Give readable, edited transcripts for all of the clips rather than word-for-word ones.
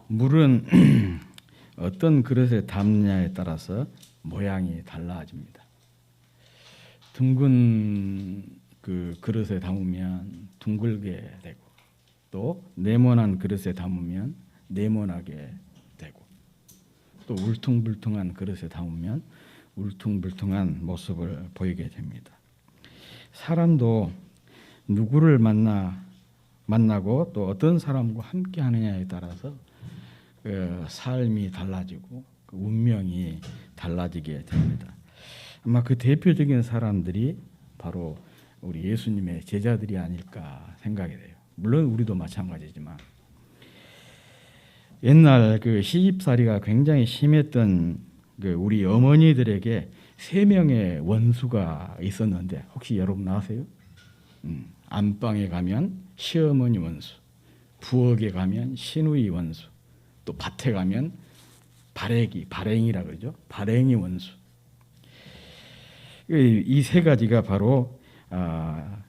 물은 어떤 그릇에 담느냐에 따라서 모양이 달라집니다. 둥근 그 그릇에 담으면 둥글게 되고, 또 네모난 그릇에 담으면 네모나게 되고, 또 울퉁불퉁한 그릇에 담으면 울퉁불퉁한 모습을 보이게 됩니다. 사람도 누구를 만나고 또 어떤 사람과 함께 하느냐에 따라서 그 삶이 달라지고 그 운명이 달라지게 됩니다. 아마 그 대표적인 사람들이 바로 우리 예수님의 제자들이 아닐까 생각이 돼요. 물론 우리도 마찬가지지만 옛날 그 시집살이가 굉장히 심했던 그 우리 어머니들에게 3명의 원수가 있었는데 혹시 여러분 아세요? 안방에 가면 시어머니 원수, 부엌에 가면 시누이 원수, 또 밭에 가면 발행이라 그러죠. 발행이 원수. 이 3가지가 바로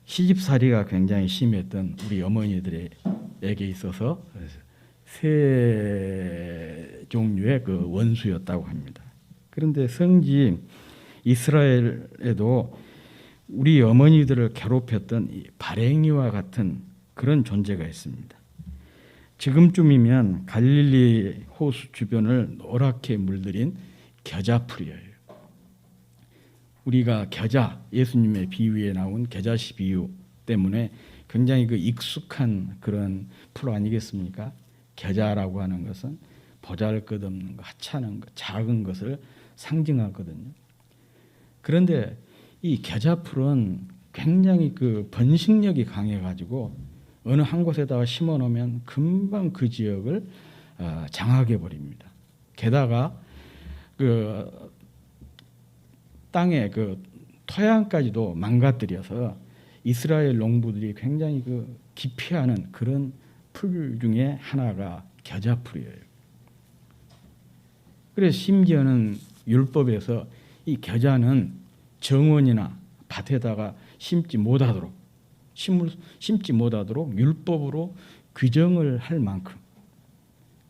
시집살이가 굉장히 심했던 우리 어머니들에게 있어서 3 종류의 그 원수였다고 합니다. 그런데 성지 이스라엘에도 우리 어머니들을 괴롭혔던 이 발행이와 같은 그런 존재가 있습니다. 지금쯤이면 갈릴리 호수 주변을 노랗게 물들인 겨자풀이에요. 우리가 겨자, 예수님의 비유에 나온 겨자씨 비유 때문에 굉장히 그 익숙한 그런 풀 아니겠습니까? 겨자라고 하는 것은 보잘것없는 것, 하찮은 것, 작은 것을 상징하거든요. 그런데 이 겨자풀은 굉장히 그 번식력이 강해가지고 어느 한 곳에다가 심어 놓으면 금방 그 지역을 장악해 버립니다. 게다가 그 땅의 그 토양까지도 망가뜨려서 이스라엘 농부들이 굉장히 그 기피하는 그런 풀 중에 하나가 겨자풀이에요. 그래서 심지어는 율법에서 이 겨자는 정원이나 밭에다가 심지 못하도록 율법으로 규정을 할 만큼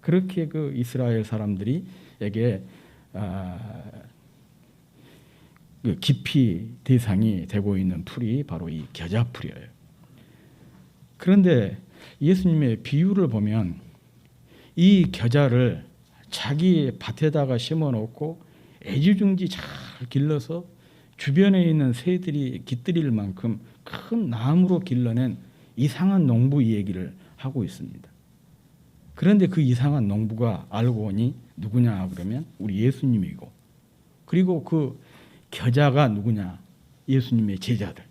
그렇게 그 이스라엘 사람들이에게 그 기피 대상이 되고 있는 풀이 바로 이 겨자풀이에요. 그런데 예수님의 비유를 보면 이 겨자를 자기 밭에다가 심어놓고 애지중지 잘 길러서 주변에 있는 새들이 깃들일 만큼 큰 나무로 길러낸 이상한 농부 얘기를 하고 있습니다. 그런데 그 이상한 농부가 알고 보니 누구냐 그러면 우리 예수님이고, 그리고 그 겨자가 누구냐? 예수님의 제자들,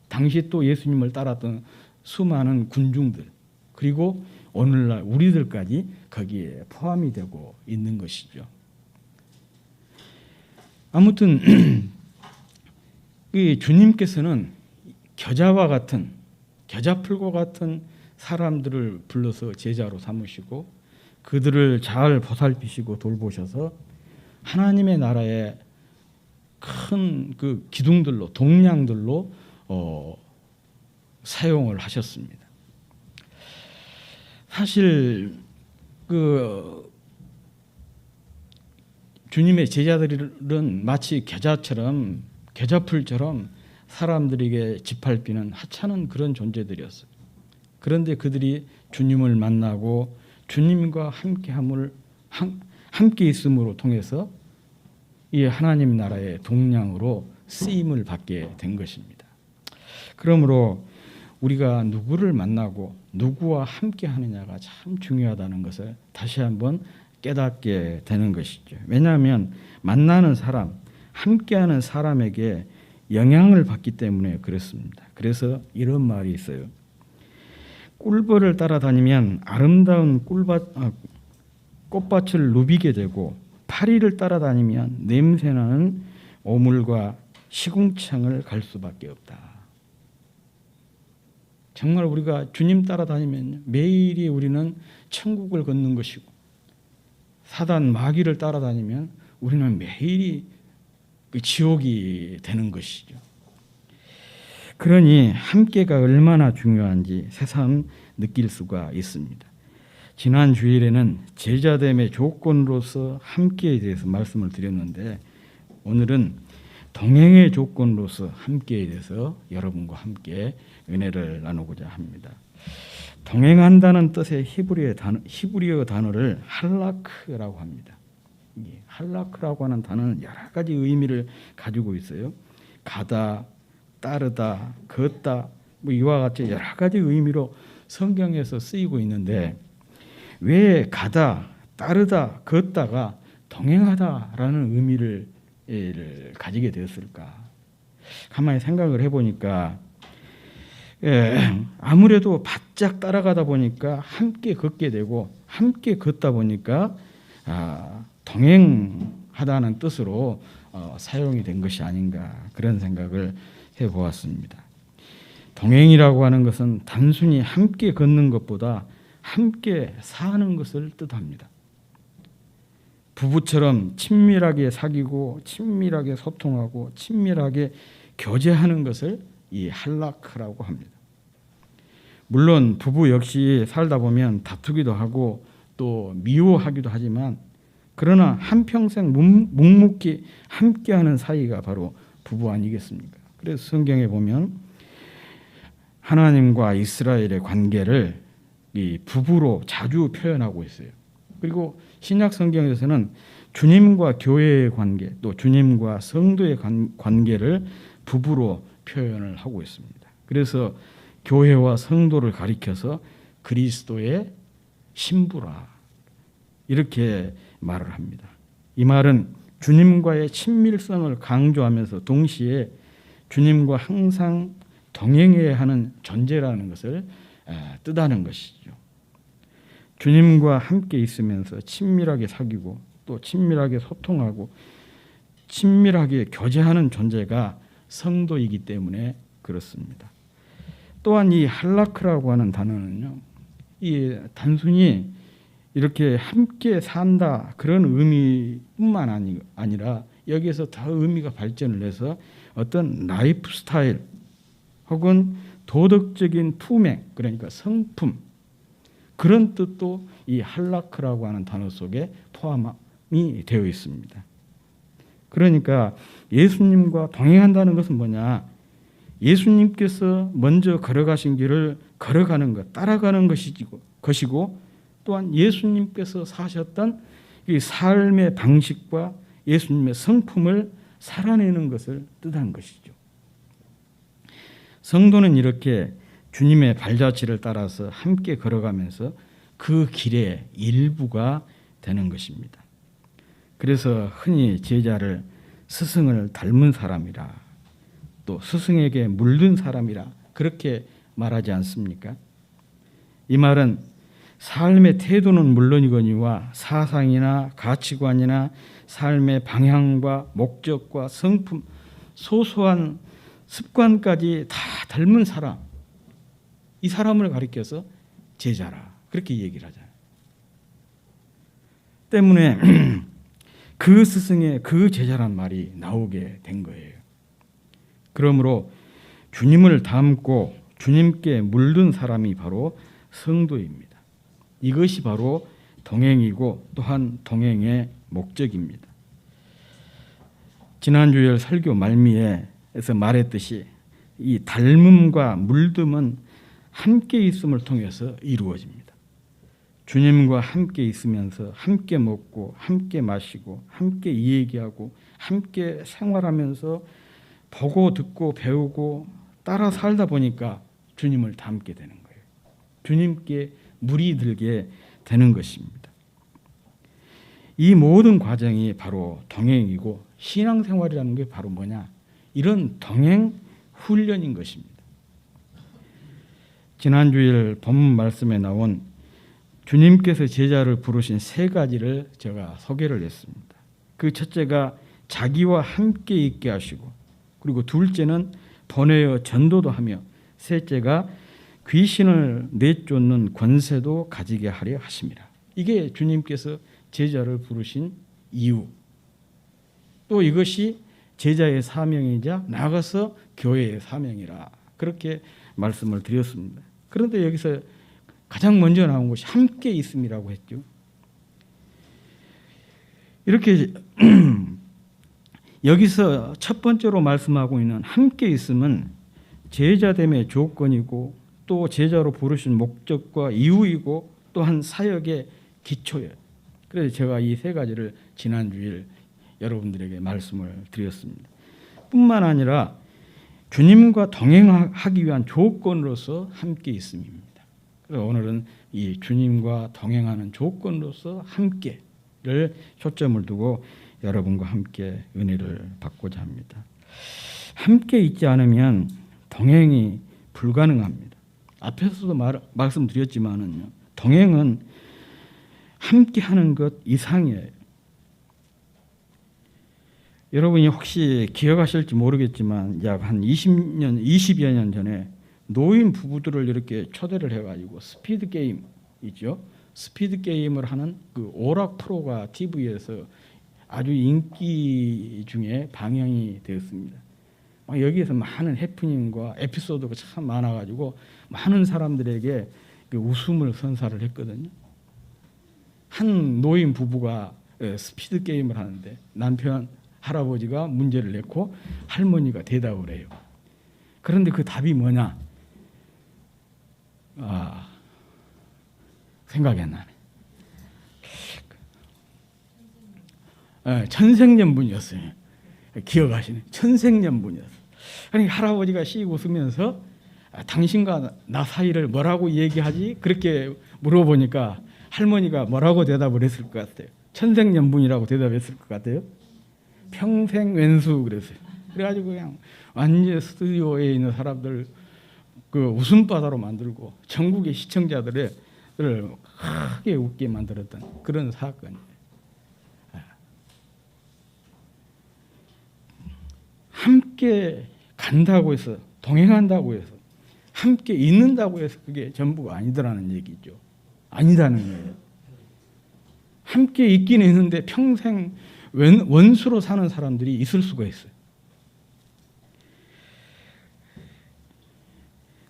당시 또 예수님을 따랐던 수많은 군중들, 그리고 오늘날 우리들까지 거기에 포함이 되고 있는 것이죠. 아무튼 이 주님께서는 겨자와 같은, 겨자풀과 같은 사람들을 불러서 제자로 삼으시고 그들을 잘 보살피시고 돌보셔서 하나님의 나라의 큰 그 기둥들로, 동량들로 사용을 하셨습니다. 사실 그 주님의 제자들은 마치 겨자풀처럼 사람들에게 짓밟히는 하찮은 그런 존재들이었어요. 그런데 그들이 주님을 만나고 주님과 함께 있음으로 통해서 이 하나님 나라의 동량으로 쓰임을 받게 된 것입니다. 그러므로 우리가 누구를 만나고 누구와 함께 하느냐가 참 중요하다는 것을 다시 한번 깨닫게 되는 것이죠. 왜냐하면 만나는 사람, 함께하는 사람에게 영향을 받기 때문에 그렇습니다. 그래서 이런 말이 있어요. 꿀벌을 따라다니면 아름다운 꽃밭을 누비게 되고 파리를 따라다니면 냄새나는 오물과 시궁창을 갈 수밖에 없다. 정말 우리가 주님 따라다니면 매일이 우리는 천국을 걷는 것이고, 사단 마귀를 따라다니면 우리는 매일이 그 지옥이 되는 것이죠. 그러니 함께가 얼마나 중요한지 새삼 느낄 수가 있습니다. 지난 주일에는 제자됨의 조건으로서 함께에 대해서 말씀을 드렸는데 오늘은 동행의 조건으로서 함께에 대해서 여러분과 함께 은혜를 나누고자 합니다. 동행한다는 뜻의 히브리어 단어를 할라크라고 합니다. 할라크라고 하는 단어는 여러 가지 의미를 가지고 있어요. 가다, 따르다, 걷다, 이와 같이 여러 가지 의미로 성경에서 쓰이고 있는데 왜 가다, 따르다, 걷다가 동행하다라는 의미를 가지게 되었을까? 가만히 생각을 해보니까 아무래도 바짝 따라가다 보니까 함께 걷게 되고 함께 걷다 보니까 동행하다는 뜻으로 사용이 된 것이 아닌가 그런 생각을 해보았습니다. 동행이라고 하는 것은 단순히 함께 걷는 것보다 함께 사는 것을 뜻합니다. 부부처럼 친밀하게 사귀고 친밀하게 소통하고 친밀하게 교제하는 것을 이 할라크라고 합니다. 물론 부부 역시 살다 보면 다투기도 하고 또 미워하기도 하지만 그러나 한평생 묵묵히 함께하는 사이가 바로 부부 아니겠습니까? 그래서 성경에 보면 하나님과 이스라엘의 관계를 이 부부로 자주 표현하고 있어요. 그리고 신약 성경에서는 주님과 교회의 관계, 또 주님과 성도의 관계를 부부로 표현을 하고 있습니다. 그래서 교회와 성도를 가리켜서 그리스도의 신부라 이렇게 말을 합니다. 이 말은 주님과의 친밀성을 강조하면서 동시에 주님과 항상 동행해야 하는 존재라는 것을 뜻하는 것이죠. 주님과 함께 있으면서 친밀하게 사귀고 또 친밀하게 소통하고 친밀하게 교제하는 존재가 성도이기 때문에 그렇습니다. 또한 이 할라크라고 하는 단어는요, 이 단순히 이렇게 함께 산다 그런 의미뿐만 아니라 여기에서 더 의미가 발전을 해서 어떤 라이프 스타일 혹은 도덕적인 품행, 그러니까 성품 그런 뜻도 이 할라크라고 하는 단어 속에 포함이 되어 있습니다. 그러니까 예수님과 동행한다는 것은 뭐냐? 예수님께서 먼저 걸어가신 길을 걸어가는 것, 따라가는 것이고 또한 예수님께서 사셨던 이 삶의 방식과 예수님의 성품을 살아내는 것을 뜻한 것이죠. 성도는 이렇게 주님의 발자취를 따라서 함께 걸어가면서 그 길의 일부가 되는 것입니다. 그래서 흔히 제자를 스승을 닮은 사람이라 또 스승에게 물든 사람이라 그렇게 말하지 않습니까? 이 말은 삶의 태도는 물론이거니와 사상이나 가치관이나 삶의 방향과 목적과 성품, 소소한 습관까지 다 닮은 사람, 이 사람을 가리켜서 제자라 그렇게 얘기를 하잖아요. 때문에 그 스승의 그 제자란 말이 나오게 된 거예요. 그러므로 주님을 닮고 주님께 물든 사람이 바로 성도입니다. 이것이 바로 동행이고 또한 동행의 목적입니다. 지난주에 설교 말미에서 말했듯이 이 닮음과 물듦은 함께 있음을 통해서 이루어집니다. 주님과 함께 있으면서 함께 먹고 함께 마시고 함께 얘기하고 함께 생활하면서 보고 듣고 배우고 따라 살다 보니까 주님을 닮게 되는 거예요. 주님께 물이 들게 되는 것입니다. 이 모든 과정이 바로 동행이고 신앙생활이라는 게 바로 뭐냐? 이런 동행 훈련인 것입니다. 지난주일 본문 말씀에 나온 주님께서 제자를 부르신 세 가지를 제가 소개를 했습니다. 그 첫째가 자기와 함께 있게 하시고 그리고 둘째는 보내어 전도도 하며 셋째가 귀신을 내쫓는 권세도 가지게 하려 하심이라. 이게 주님께서 제자를 부르신 이유. 또 이것이 제자의 사명이자 나아가서 교회의 사명이라 그렇게 말씀을 드렸습니다. 그런데 여기서 가장 먼저 나온 것이 함께 있음이라고 했죠. 이렇게 여기서 첫 번째로 말씀하고 있는 함께 있음은 제자됨의 조건이고 또 제자로 부르신 목적과 이유이고 또한 사역의 기초예요. 그래서 제가 이 세 가지를 지난 주일 여러분들에게 말씀을 드렸습니다. 뿐만 아니라 주님과 동행하기 위한 조건으로서 함께 있음입니다. 그래서 오늘은 이 주님과 동행하는 조건으로서 함께를 초점을 두고 여러분과 함께 은혜를 받고자 합니다. 함께 있지 않으면 동행이 불가능합니다. 앞에서도 말씀드렸지만은요, 동행은 함께하는 것 이상이에요. 여러분이 혹시 기억하실지 모르겠지만 약 한 20여 년 전에 노인 부부들을 이렇게 초대를 해가지고 스피드 게임 있죠. 스피드 게임을 하는 그 오락 프로가 TV에서 아주 인기 중에 방영이 되었습니다. 여기에서 많은 해프닝과 에피소드가 참 많아가지고 많은 사람들에게 그 웃음을 선사를 했거든요. 한 노인 부부가 스피드 게임을 하는데 남편 할아버지가 문제를 냈고 할머니가 대답을 해요. 그런데 그 답이 뭐냐? 생각이 안 나네. 천생연분이었어요. 기억하시네. 천생연분이었어요. 그러니까 할아버지가 씩 웃으면서 당신과 나 사이를 뭐라고 얘기하지? 그렇게 물어보니까 할머니가 뭐라고 대답을 했을 것 같아요? 천생연분이라고 대답했을 것 같아요. 평생 왼수 그랬어요. 그래가지고 그냥 완전 스튜디오에 있는 사람들 그 웃음바다로 만들고 전국의 시청자들을 크게 웃게 만들었던 그런 사건이에요. 함께 간다고 해서 동행한다고 해서 함께 있는다고 해서 그게 전부가 아니더라는 얘기죠. 아니다는 거예요. 함께 있긴 있는데 평생 원수로 사는 사람들이 있을 수가 있어요.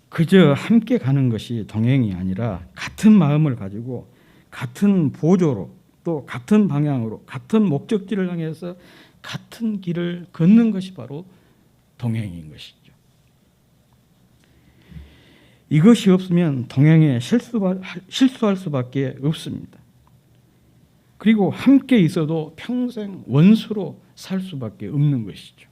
그저 함께 가는 것이 동행이 아니라 같은 마음을 가지고 같은 보조로 또 같은 방향으로 같은 목적지를 향해서 같은 길을 걷는 것이 바로 동행인 것이죠. 이것이 없으면 동행에 실수할 수밖에 없습니다. 그리고 함께 있어도 평생 원수로 살 수밖에 없는 것이죠.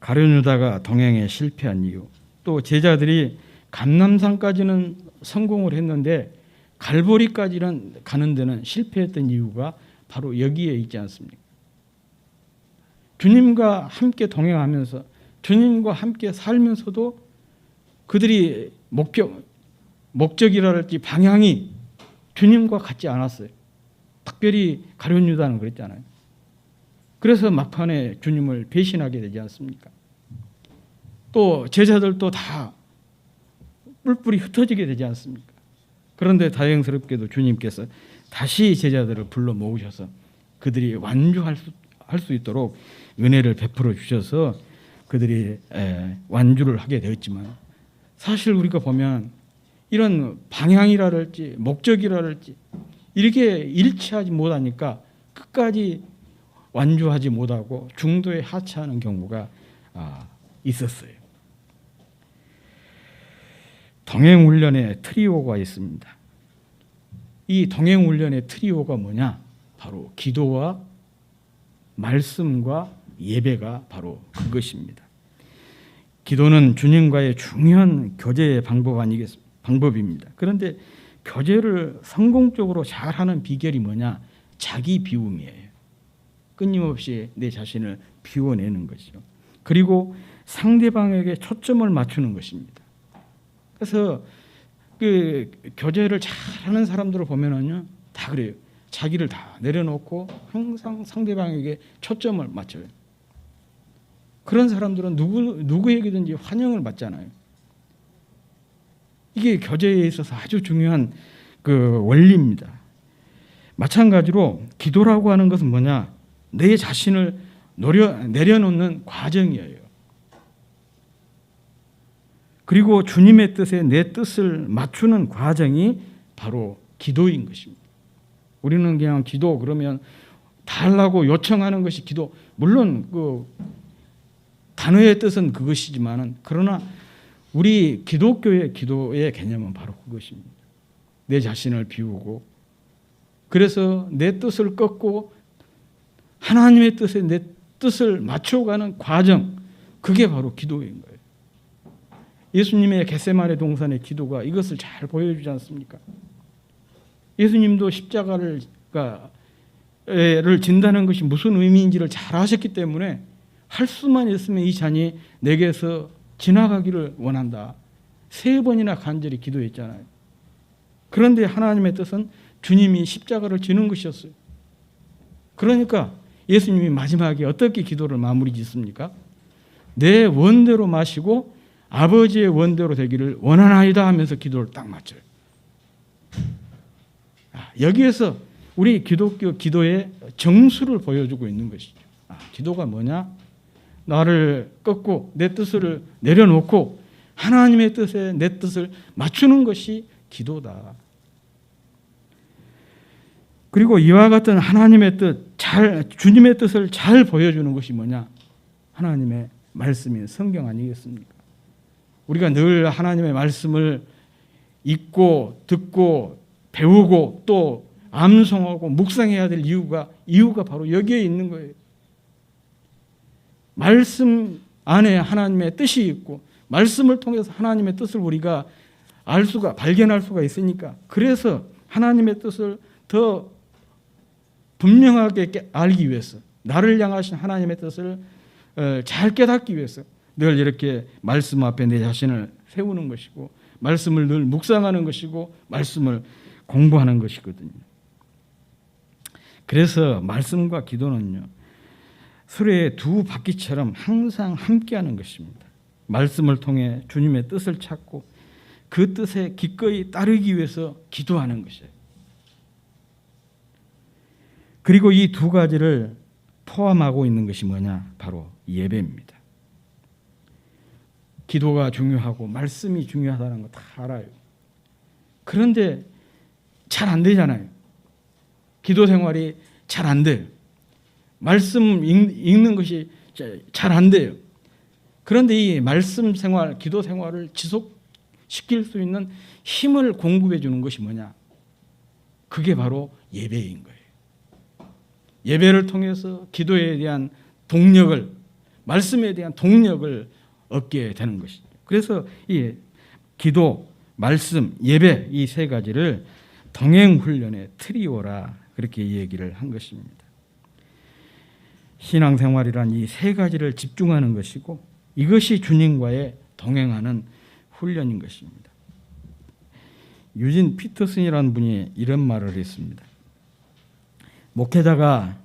가룟 유다가 동행에 실패한 이유, 또 제자들이 감람산까지는 성공을 했는데 갈보리까지는 가는 데는 실패했던 이유가 바로 여기에 있지 않습니까? 주님과 함께 동행하면서 주님과 함께 살면서도 그들이 목적이랄지 방향이 주님과 같지 않았어요. 특별히 가룟 유다는 그랬잖아요. 그래서 막판에 주님을 배신하게 되지 않습니까? 또 제자들도 다 뿔뿔이 흩어지게 되지 않습니까? 그런데 다행스럽게도 주님께서 다시 제자들을 불러 모으셔서 그들이 완주할 수 있도록 은혜를 베풀어 주셔서 그들이 완주를 하게 되었지만, 사실 우리가 보면 이런 방향이랄지 목적이랄지 이렇게 일치하지 못하니까 끝까지 완주하지 못하고 중도에 하차하는 경우가 있었어요. 동행훈련의 트리오가 있습니다. 이 동행훈련의 트리오가 뭐냐? 바로 기도와 말씀과 예배가 바로 그것입니다. 기도는 주님과의 중요한 교제의 방법입니다. 그런데 교제를 성공적으로 잘하는 비결이 뭐냐? 자기 비움이에요. 끊임없이 내 자신을 비워내는 것이죠. 그리고 상대방에게 초점을 맞추는 것입니다. 그래서 그 교제를 잘하는 사람들을 보면은요, 다 그래요. 자기를 다 내려놓고 항상 상대방에게 초점을 맞춰요. 그런 사람들은 누구에게든지 환영을 받잖아요. 이게 교제에 있어서 아주 중요한 그 원리입니다. 마찬가지로 기도라고 하는 것은 뭐냐? 내 자신을 내려놓는 과정이에요. 그리고 주님의 뜻에 내 뜻을 맞추는 과정이 바로 기도인 것입니다. 우리는 그냥 기도 그러면 달라고 요청하는 것이 기도. 물론 그 단어의 뜻은 그것이지만은 그러나 우리 기독교의 기도의 개념은 바로 그것입니다. 내 자신을 비우고 그래서 내 뜻을 꺾고 하나님의 뜻에 내 뜻을 맞춰가는 과정, 그게 바로 기도인 거예요. 예수님의 겟세마네 동산의 기도가 이것을 잘 보여주지 않습니까? 예수님도 십자가를 진다는 것이 무슨 의미인지를 잘 아셨기 때문에 할 수만 있으면 이 잔이 내게서 지나가기를 원한다. 3번이나 간절히 기도했잖아요. 그런데 하나님의 뜻은 주님이 십자가를 지는 것이었어요. 그러니까 예수님이 마지막에 어떻게 기도를 마무리 짓습니까? 내 원대로 마시고 아버지의 원대로 되기를 원하나이다 하면서 기도를 딱 마쳐요. 여기에서 우리 기독교 기도의 정수를 보여주고 있는 것이죠. 기도가 뭐냐? 나를 꺾고 내 뜻을 내려놓고 하나님의 뜻에 내 뜻을 맞추는 것이 기도다. 그리고 이와 같은 하나님의 뜻, 주님의 뜻을 잘 보여주는 것이 뭐냐? 하나님의 말씀인 성경 아니겠습니까? 우리가 늘 하나님의 말씀을 읽고 듣고 배우고 또 암송하고 묵상해야 될 이유가 바로 여기에 있는 거예요. 말씀 안에 하나님의 뜻이 있고 말씀을 통해서 하나님의 뜻을 우리가 발견할 수가 있으니까, 그래서 하나님의 뜻을 더 분명하게 알기 위해서, 나를 향하신 하나님의 뜻을 잘 깨닫기 위해서 늘 이렇게 말씀 앞에 내 자신을 세우는 것이고 말씀을 늘 묵상하는 것이고 말씀을 공부하는 것이거든요. 그래서 말씀과 기도는요, 수레의 2바퀴처럼 항상 함께하는 것입니다. 말씀을 통해 주님의 뜻을 찾고 그 뜻에 기꺼이 따르기 위해서 기도하는 것이에요. 그리고 이 2가지를 포함하고 있는 것이 뭐냐? 바로 예배입니다. 기도가 중요하고 말씀이 중요하다는 거 다 알아요. 그런데 잘 안 되잖아요. 기도 생활이 잘 안 돼요. 말씀 읽는 것이 잘 안 돼요. 그런데 이 말씀 생활, 기도 생활을 지속시킬 수 있는 힘을 공급해 주는 것이 뭐냐? 그게 바로 예배인 거예요. 예배를 통해서 기도에 대한 동력을, 말씀에 대한 동력을 얻게 되는 것이죠. 그래서 이 기도, 말씀, 예배 이 3가지를 동행훈련의 트리오라 그렇게 얘기를 한 것입니다. 신앙생활이란 이 3가지를 집중하는 것이고 이것이 주님과의 동행하는 훈련인 것입니다. 유진 피터슨이라는 분이 이런 말을 했습니다. 목회자가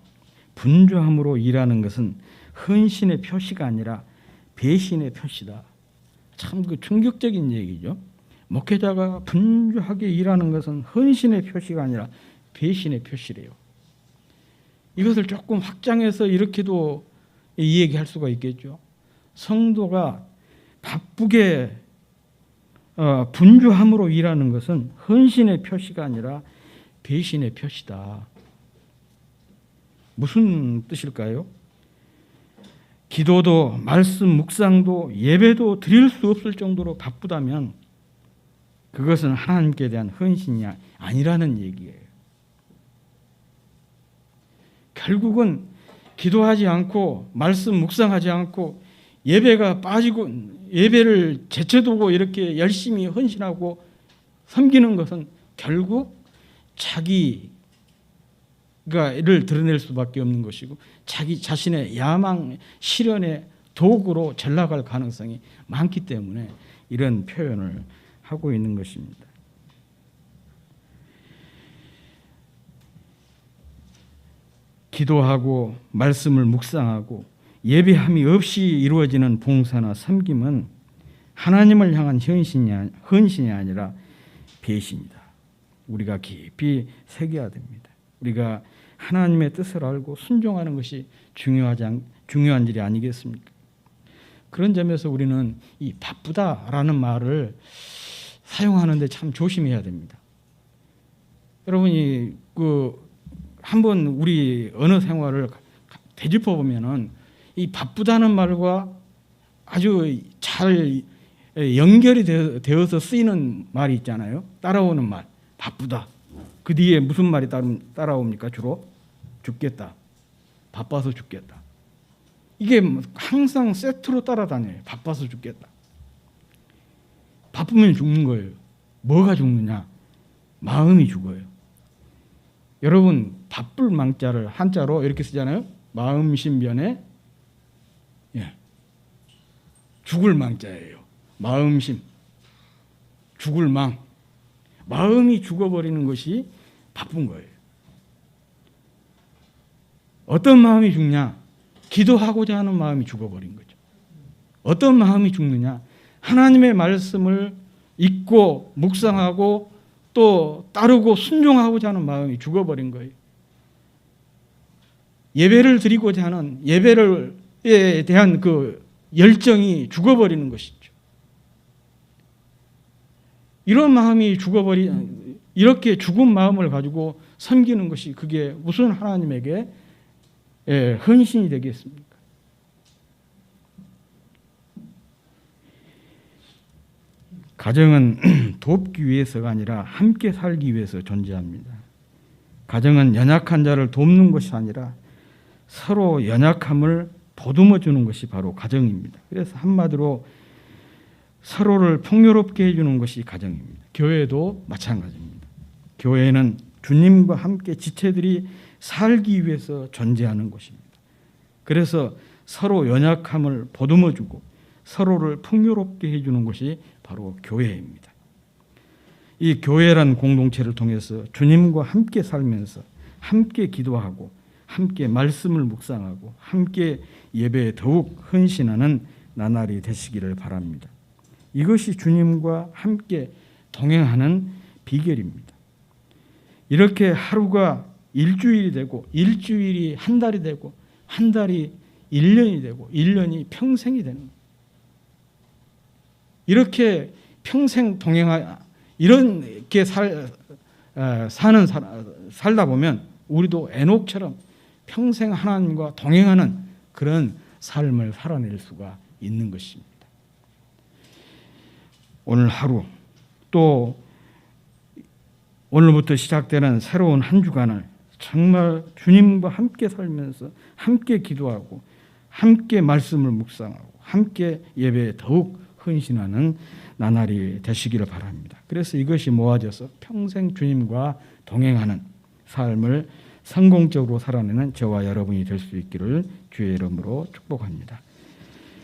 분주함으로 일하는 것은 헌신의 표시가 아니라 배신의 표시다. 참 그 충격적인 얘기죠. 목회자가 분주하게 일하는 것은 헌신의 표시가 아니라 배신의 표시래요. 이것을 조금 확장해서 이렇게도 이야기할 수가 있겠죠. 성도가 바쁘게 분주함으로 일하는 것은 헌신의 표시가 아니라 배신의 표시다. 무슨 뜻일까요? 기도도 말씀 묵상도 예배도 드릴 수 없을 정도로 바쁘다면 그것은 하나님께 대한 헌신이 아니라는 얘기예요. 결국은 기도하지 않고 말씀 묵상하지 않고 예배가 빠지고 예배를 제쳐두고 이렇게 열심히 헌신하고 섬기는 것은 결국 자기를 드러낼 수밖에 없는 것이고 자기 자신의 야망 실현의 도구로 전락할 가능성이 많기 때문에 이런 표현을 하고 있는 것입니다. 기도하고 말씀을 묵상하고 예배함이 없이 이루어지는 봉사나 섬김은 하나님을 향한 헌신이 아니라 배신이다. 우리가 깊이 새겨야 됩니다. 우리가 하나님의 뜻을 알고 순종하는 것이 중요한 일이 아니겠습니까? 그런 점에서 우리는 이 바쁘다라는 말을 사용하는데 참 조심해야 됩니다. 여러분이 한번 우리 언어 생활을 되짚어 보면은 이 바쁘다는 말과 아주 잘 연결이 되어서 쓰이는 말이 있잖아요. 따라오는 말, 바쁘다. 그 뒤에 무슨 말이 따라옵니까? 주로 죽겠다. 바빠서 죽겠다. 이게 항상 세트로 따라다녀요. 바빠서 죽겠다. 바쁘면 죽는 거예요. 뭐가 죽느냐? 마음이 죽어요. 여러분, 바쁠 망자를 한자로 이렇게 쓰잖아요. 마음심변에 죽을 망자예요. 마음심, 죽을 망. 마음이 죽어버리는 것이 바쁜 거예요. 어떤 마음이 죽냐? 기도하고자 하는 마음이 죽어버린 거죠. 어떤 마음이 죽느냐? 하나님의 말씀을 읽고 묵상하고 또 따르고 순종하고자 하는 마음이 죽어버린 거예요. 예배를 드리고자 하는 예배에 대한 그 열정이 죽어버리는 것이죠. 이런 마음이 이렇게 죽은 마음을 가지고 섬기는 것이 그게 무슨 하나님에게 헌신이 되겠습니까? 가정은 돕기 위해서가 아니라 함께 살기 위해서 존재합니다. 가정은 연약한 자를 돕는 것이 아니라 서로 연약함을 보듬어 주는 것이 바로 가정입니다. 그래서 한마디로 서로를 풍요롭게 해주는 것이 가정입니다. 교회도 마찬가지입니다. 교회는 주님과 함께 지체들이 살기 위해서 존재하는 것입니다. 그래서 서로 연약함을 보듬어 주고 서로를 풍요롭게 해주는 것이 바로 교회입니다. 이 교회란 공동체를 통해서 주님과 함께 살면서 함께 기도하고 함께 말씀을 묵상하고 함께 예배에 더욱 헌신하는 나날이 되시기를 바랍니다. 이것이 주님과 함께 동행하는 비결입니다. 이렇게 하루가 일주일이 되고 일주일이 한 달이 되고 한 달이 1년이 되고 1년이 평생이 되는 거예요. 이렇게 평생 이렇게 살다 보면 우리도 에녹처럼 평생 하나님과 동행하는 그런 삶을 살아낼 수가 있는 것입니다. 오늘 하루 또 오늘부터 시작되는 새로운 한 주간을 정말 주님과 함께 살면서 함께 기도하고 함께 말씀을 묵상하고 함께 예배에 더욱 헌신하는 나날이 되시기를 바랍니다. 그래서 이것이 모아져서 평생 주님과 동행하는 삶을 성공적으로 살아내는 저와 여러분이 될 수 있기를 주의 이름으로 축복합니다.